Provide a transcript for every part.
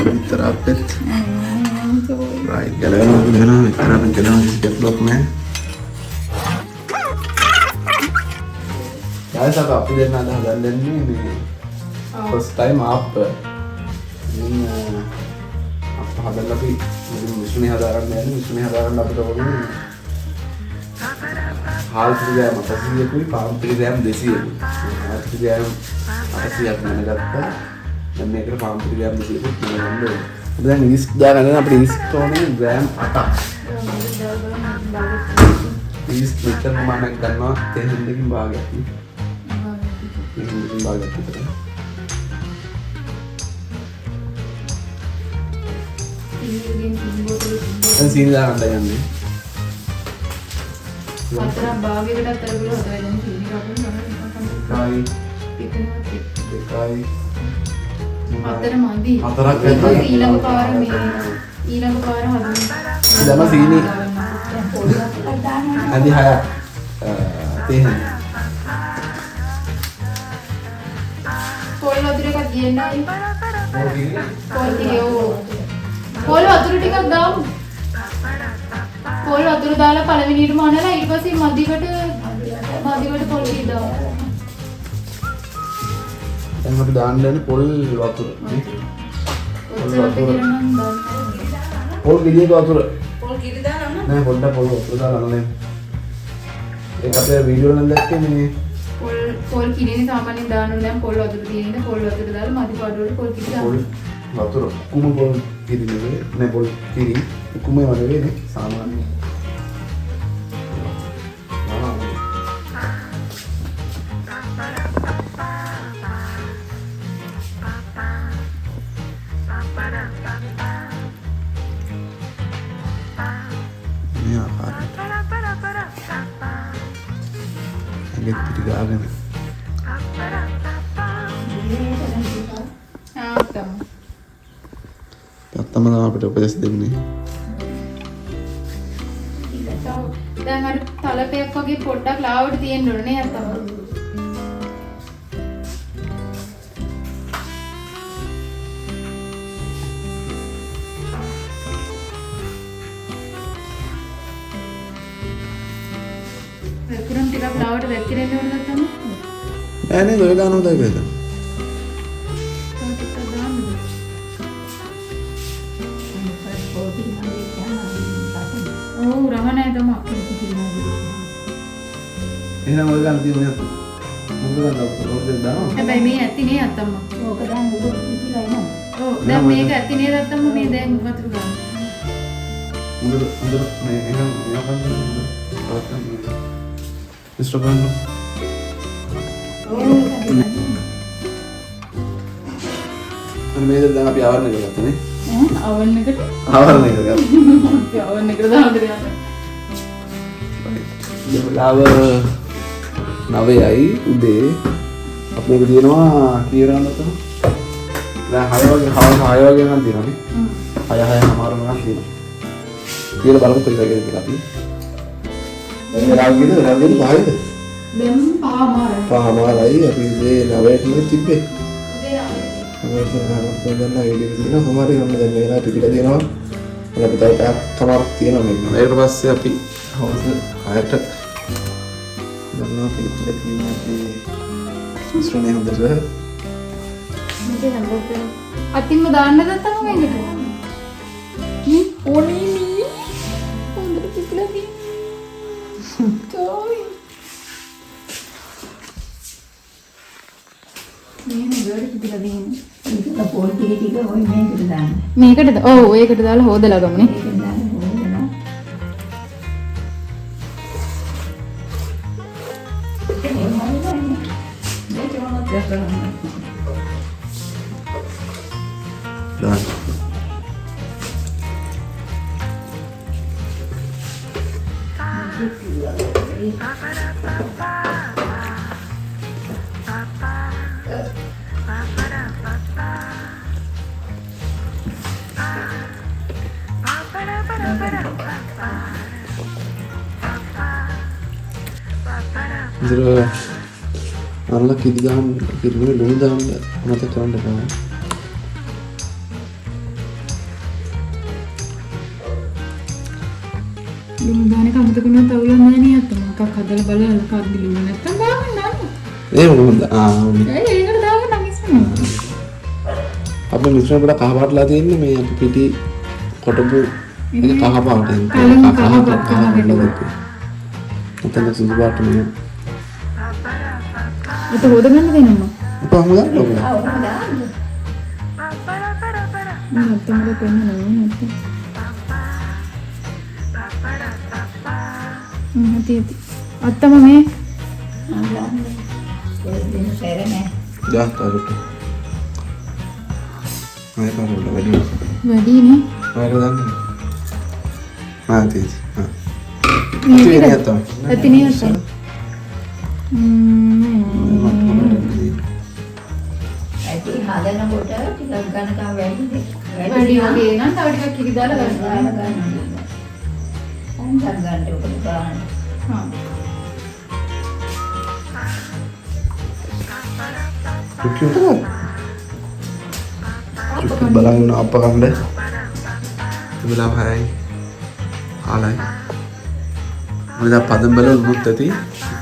Terapet. Right, jalan sikit blok में. Guys, अब आप इधर ना था लेने में. First time आप ini apa hadal lagi मुझे हज़ार ना पता होगा हाल फिर मत ये कोई पाम प्रोग्राम देसी है हाल प्रोग्राम ऐसे आप मैंने करता जब मैं कर पाम प्रोग्राम देसी है तो मैं लो उधर इंग्लिश दार है ना अपने इंग्लिश तो नहीं ग्राम आता इंग्लिश मीटर माना करना तेरे हिंदी की बात है हिंदी की बात है kan sini dah ada yang ni. Matra bagi kita terlalu ada yang sini kapan mana kai. Kai. Matra mandi. Matra kai. Ilang karam ada. Dalam sini. Nanti haya. Tihan. Koi lagi dekat dia na. Koi dia පොල් වතුර ටිකක් දාමු. පොල් වතුර දාලා පළවෙනියට මනලා ඊට පස්සේ මදිකට පොල් ටික දාමු. දැන් අපි දාන්න යන්නේ පොල් වතුර. පොල් වතුර. පොල් ගෙඩියක වතුර. පොල් කිරි දානවා නෑ පොඩ්ඩක් පොල් වතුර දාලා නේ. ඒක අපේ වීඩියෝ වල දැක්කේ මේ පොල් කිරිනේ සාමාන්‍යයෙන් දාන්න ඕනේ නම් පොල් වතුර තියෙන පොල් වතුර දාලා මදි පාඩුවට පොල් කිරි දාන්න. වතුර කුම පොල් කිරි නෙවෙයි නේ පොල් කිරි කුමේ වගේ නේ සාමාන්‍ය ini apa agak tiga Pertama අපිට උපදෙස් දෙන්නේ. දැන් අර තලපයක් වගේ පොඩ්ඩක් ලාවට තියෙන්න ඕනේ නේ අතම. වෙකුරම් ටිකක් ලාවට වැක්කිරෙන්න ඕනේ නැත්තම්. නෑ නේද ඔය දානවා දැන්. Oh, Rahana itu mak. එහෙනම් ඔය ගන්න තියෙන්නේ නැත්නම් මොකද ගන්නවද ඔය දානවා හැබැයි මේ ඇති නේ අත්තම්ම ඕක දැන් උඩ පිටිලා එනවා ඔව් දැන් මේක ඇති නේද අත්තම්ම මේ දැන් වතුර ගන්න උඩ මේ එහෙනම් මිස්ටර් බ්‍රාන්ඩ් අර මේක දැන් අපි ආවරණය කරගත්තා නේ ආවරණයකට ආවරණය කරගත්තා ආවරණයකට දාන්න දෙයක් වෙලාව 9යි උදේ අපේ තියෙනවා කීරාන තම දැන් 6 වගේ හවස 6 වගේ නම් තියෙනවානේ 6 මාරු නම් තියෙනවා කියලා බලමු කොයි වගේද කියලා අපි දැන් වෙලාව කීයද වෙලාව 5යිද දැන් 5මාරයි අපි ඉතින් 9ට නේ තිබ්බේ උදේ 9 අපි දැන් වීඩියෝ තියෙනවා කොහමද ගන්න දැන් වෙලාව පිටිලා තියෙනවා අපිට තව පැයක් කමාරක් තියෙනවා මේක ඊට පස්සේ අපි හවස 6ට Karena kita ini misalnya udah sah. Mungkin apa? Atin mau dah anda datang apa ini? Oh ini, udah kita lagi. Coy. Ini udah kita lagi. kita pol tiga oh ini kita dah. Mereka dah, oh, mereka dah lah, hoda lah kamu ni. Dan Zero. Allah kiri dalam kiri ni luni dalam mata kerana dah. ලුණු දාන කමතකුණා තවුලක් නැහැ නේ අත්තම. මොකක් හදලා බලලා කාද්දි ලුණු නැත්තම් දාන්න නෑ. ඒ මොකද ඒකට දාන්න නම් ඉස්සෙල්ලා. අපේ මිශ්‍රණ වල කහ පාටලා තියෙන්නේ මේ අපි පිටි කොටපු කහ පාටෙන් උතන සුදු පාට නේ. ඒක හොදගන්න දෙන්නම්ම. කොහොමද ගන්නකො? නැත්තම් පෙන්නනවා නැත්තම්. ඇති. අත්තම මේ dah taruh tuh. Ayo taruh udah වැඩි. වැඩි නේ. අයර දාන්න. තියෙදි. මේක තියෙන්නේ නැත්තම්. ඇති නේ අත්තම. ඇති හදනකොට ටිකක් ගණකම් වැඩි දෙයක්. වැඩි වගේ නම් තව ටිකක් කිරි දාලා ගන්න. ගන්න උඩ ගන්න. හා. Cukup balang apa kan deh? Bilang hai, halai. Udah padam balang lumut tadi,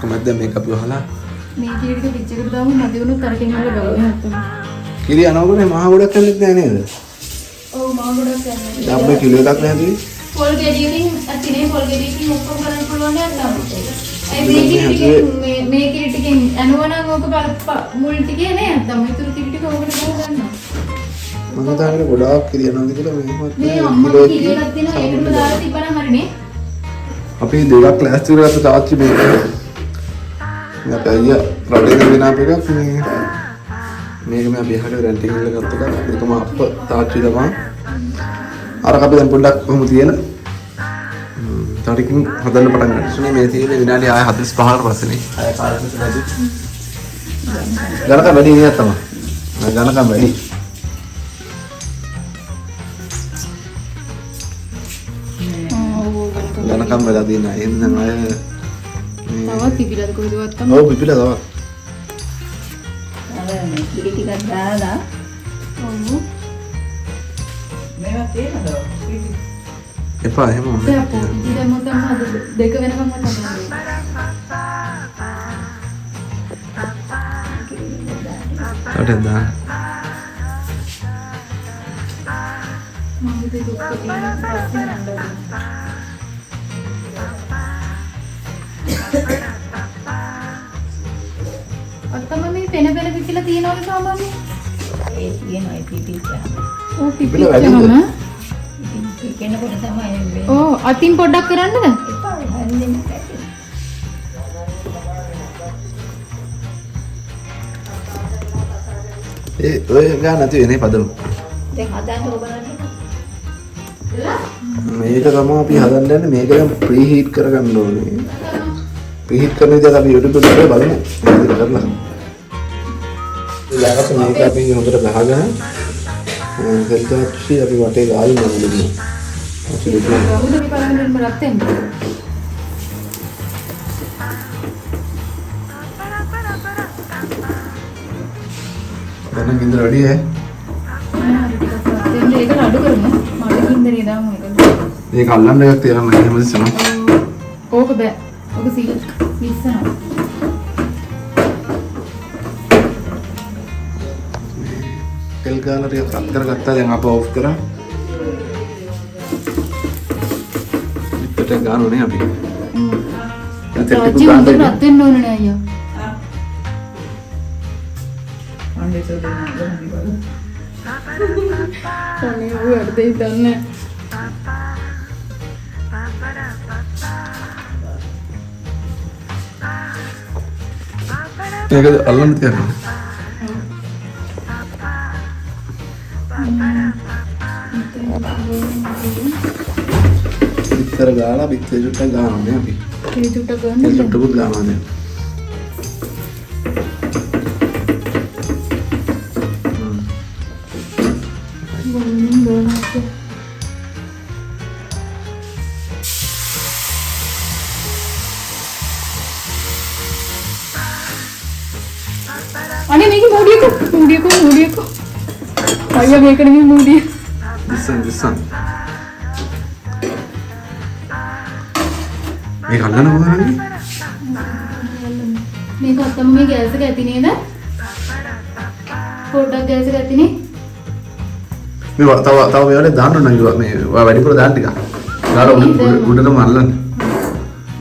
kemudian makeup juga halah. මේ කීරිට පිච්චකට දාමු නැති වුණොත් තරකින් වල ගලවන්න නැත්තම්. Kiri anak gue nih mahal udah kan itu nih. ඔව් මම ගොඩක් යන්නේ. Dapat kilo tak nih tuh? පොල් ගෙඩියකින් අතිනේ පොල් ගෙඩියකින් ඔක්කොම කරන්න පුළුවන් නැත්තම්. ඒ මේ කීරිටකින් අනුවනම් ඕක මුල් ටිකේ නේ නැත්තම් ඉතුරු ටික ටික ඕකට දාන්න. මම තාන්නේ ගොඩාක් kiri anak gitu lah memang. මේ අම්මා කීරියක් තියෙනවා ඒකටම දාලා තිබ්බනම් හරිනේ. අපි දෙකක් ක්ලාස් එකකට තාච්චි මේක. nggak kayak produk yang apa kan මේක මම බිහකට රෙන්ටින් එකකට ගත්තා. ඒක මම අප තාච්චි තමයි. අර අපි දැන් පොඩ්ඩක් කොහොම තියෙන. තාරිකින් හදන්න පටන් ගන්න. සුනේ මේ තියෙන විනාඩි 45කට පස්සේනේ. ආය කාලෙක නැති. ගණක වැඩි නේද තමයි. ගණක වැඩි. ගණකම් වෙලා තියෙනවා. එහෙනම් අය තවත් පිපිලාද කොහෙදවත් තමයි. ඔව් පිපිලා තවත්. අර මේ කිරි ටිකක් දාලා ඔව්. මේවා තියෙනවද? එපා එහෙම මොන්නේ. දැන් අපෝ ඉතින් මොකක්ද හද දෙක වෙනකම් හදන්නේ. අරෙන් දාන්න. මම දෙක දුක්ක තියෙනවා පස්සේ නන්දා. අත්තම මේ පෙන පිපිලා තියෙනවද සාමාන්‍යයෙන්? ඒ තියෙනවා පිටිච්චා. ඔව් පිපිලා පිපිලා වැඩිද? ඉතින් කෙනෙකුට තමයි වෙන්නේ. ඔව් අතින් පොඩ්ඩක් කරන්නද? එපා හැන්දෙන්න ඇති. ඔය ගාන නැති වෙන්නේ පදම. දැන් හදන්න ඕබලන්නේ. මේක තමයි අපි හදන්න යන්නේ. මේක දැන් ප්‍රී හීට් කරගන්න ඕනේ. ප්‍රී හීට් කරන විදිහට අපි YouTube එකේ බලමු. ඒක කරලා. ඊළඟට මේක අපි හොඳට ගහගෙන සෙල්දාච්චි අපි වටේ ගාලා නමුදු. අපි දෙක ගමුද මේ බලන්න රත් වෙන්න. දැන් ගින්දර වැඩි ඈ. ඒක අඩු කරමු. මට ගින්දරේ දාමු ඒක. මේක අල්ලන්න එකක් තියනවා එහෙම ඉස්සන. ඕක බෑ. ඕක සීල් ඉස්සනවා. තෙල් ගාලා ටිකක් රත් කරගත්තා. දැන් අප ඔෆ් කරා. පිටට ගන්නෝනේ අපි. දැන් තෙල් ටික තාච්චි හොඳට ගන්න. රත් වෙන්න ඕනේ නේ අයියා. අනේ සෝදෙන්න ඕනේ. අනේ ඌ වැඩේ දන්නේ. මේක අල්ලන්න තියනවා. විතර ගාලා විතර චුට්ටක් ගන්නවා අපි. ඒ චුට්ට ඒ ගන්න. චුට්ටකුත් ගන්නවා දැන්. අනේ මේක මූඩියක. අයියා මේක නෙමෙයි මූඩිය. දිස්සන්. මේ කල්ලන කොහොමද? මේක අත්තම මේ ගෑස් එක ඇති නේද? පොඩ්ඩක් ගෑස් එක ඇතිනේ. මේ තව මේවලේ දාන්න ඕන මේ වැඩිපුර දාන්න ටික. දාලා උඩටම අල්ලන්න.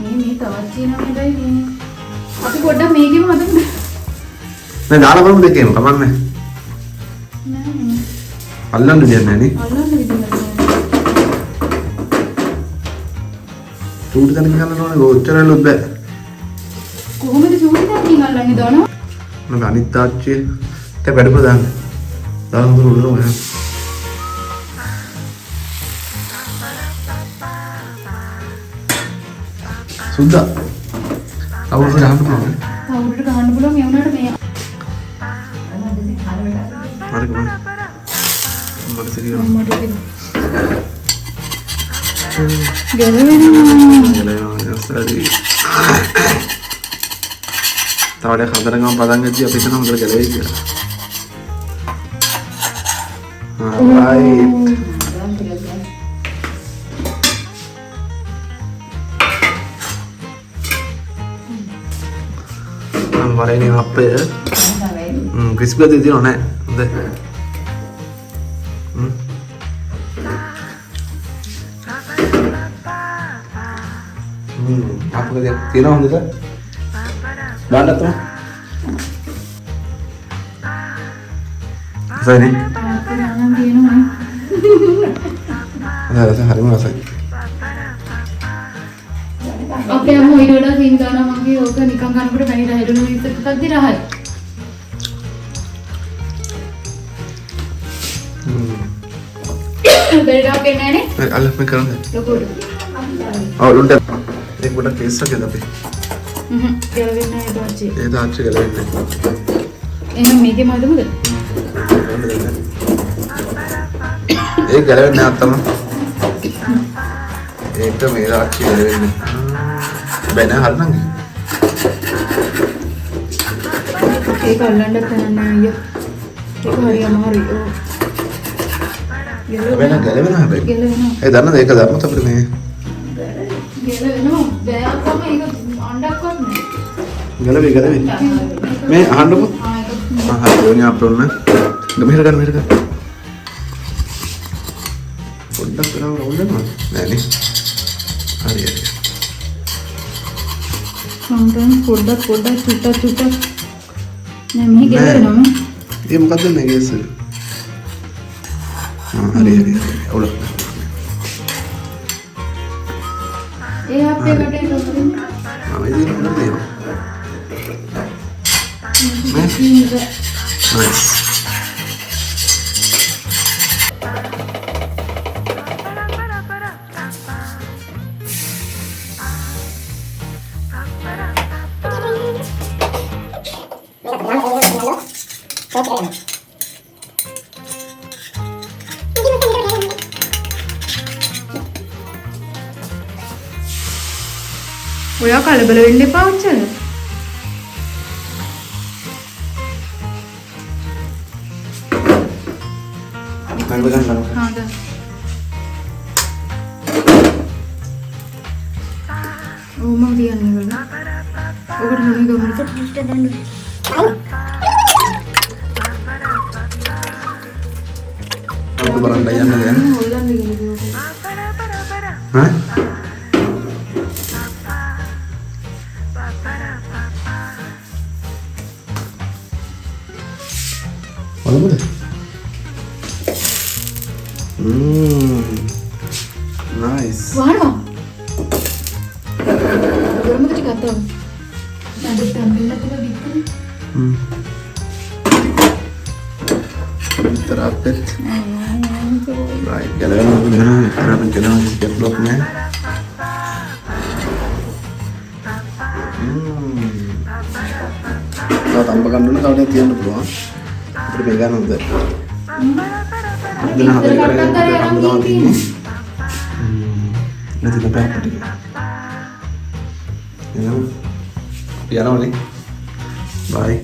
මේ තවත් තියෙනවා නේද මේ. අපි පොඩ්ඩක් මේකෙම හදමු. මේ දාලා බලමු දෙකේම කමන්නේ. නෑ. අල්ලන්න දෙයක් නැහැ නේ. අල්ලන්න විදිහක් නෑ. චූටි තැනකින් ගන්න ඕනේ ඔච්චරලුත් බෑ. කොහොමද චූටි තැනකින් අල්ලන්නේ දානවා? මම අනිත් තාච්චිය තේ වැඩිපුර දාන්න. දාන්න උඩටම යන්න. සුද්දා. අවුරුදු ගහන්න පුළුවන්. අවුරුද්දට ගහන්න පුළුවන් මේ වුණාට මේ හරි කොහොමද? මට සිරියෝ. මට ගැලවෙනවා. තවඩ හතරකම පටන් ගද්දී අපි හිතන හොඳට ගැලවෙයි කියලා. right. මරේනේ අපේ ක්‍රිස්පි ගතිය තියෙනව නෑ. හොඳයි. අපේ තියෙනව හොඳද? දාන්නත් තමයි. සයිනේ. ආනම් දිනනවා. හරිම රසයි. අපේ අම්ම ඊට වඩා සීන් ගන්නවා මගේ ඕක නිකන් කනකොට පැණි රහෙදුණු මිනිස්සු එකක් දී රහයි. බෙල්ලා කියන්නේ නෑනේ. අල්ල මේ කරන්නේ. ලොකුට. ඔව් උන්ට ඒක පොඩක් කේස් එකක් අපි. ගැලවෙන්නේ නෑ ඒක ඇයි. ඒ තාච්චි ගැලවෙන්නේ. එහෙනම් මේකේ මදමුද? ඒ ගැලවෙන්නේ නැත්තම. ඒක මේ තාච්චි ගැලවෙන්නේ. බෑ නෑ හරිනම්. ඒක අල්ලන්න තනන්න අයියා. ඒක හරි අමාරුයි. ඔව්. ගැලවෙනවා හැබැයි. ගැලවෙනවා. ඒ දන්නද ඒක ධර්මත අපිට මේ ගැලවෙනවා. බෑ අප්පා මේක අඬක්වත් නෑ. ගැලවෙයි. මේ අහන්නකො. හරි ඕනේ අප්‍රොන්න. මෙහෙර ගන්න. පොඩ්ඩක් කරවල ඕනේනවා. නෑනේ. හරි. සම්පූර්ණ පොඩ්ඩක් චුට්ටක් නෑ මෙහි ගැලවෙනවා මේ. ඒ මොකද්ද මේ ගේස් එක? හරි. ඔව්. ඒ අපේ කටේ තොපින්. මේ දිනුනේ තියෙනවා. Nice. ඔයා කලබල වෙන්න එපා ඔච්චර. हाँ दा वो मग दिया नहीं बोला ओवर होने दो मिनट first done itu barang dayana kan? होल्डन लगे Hah? Mana boleh? Nice. वाह अगर मुझे कहता हूँ nanti tampil lah kita bikin terupdate. Right, jalan karena pencalonan setiap bloknya. Kita tambahkan dulu kalau dia tiang dulu, perbedaan untuk. Dengan harga yang kita tambah ini, nanti kita apa dia? Ya, biar nih. Bye.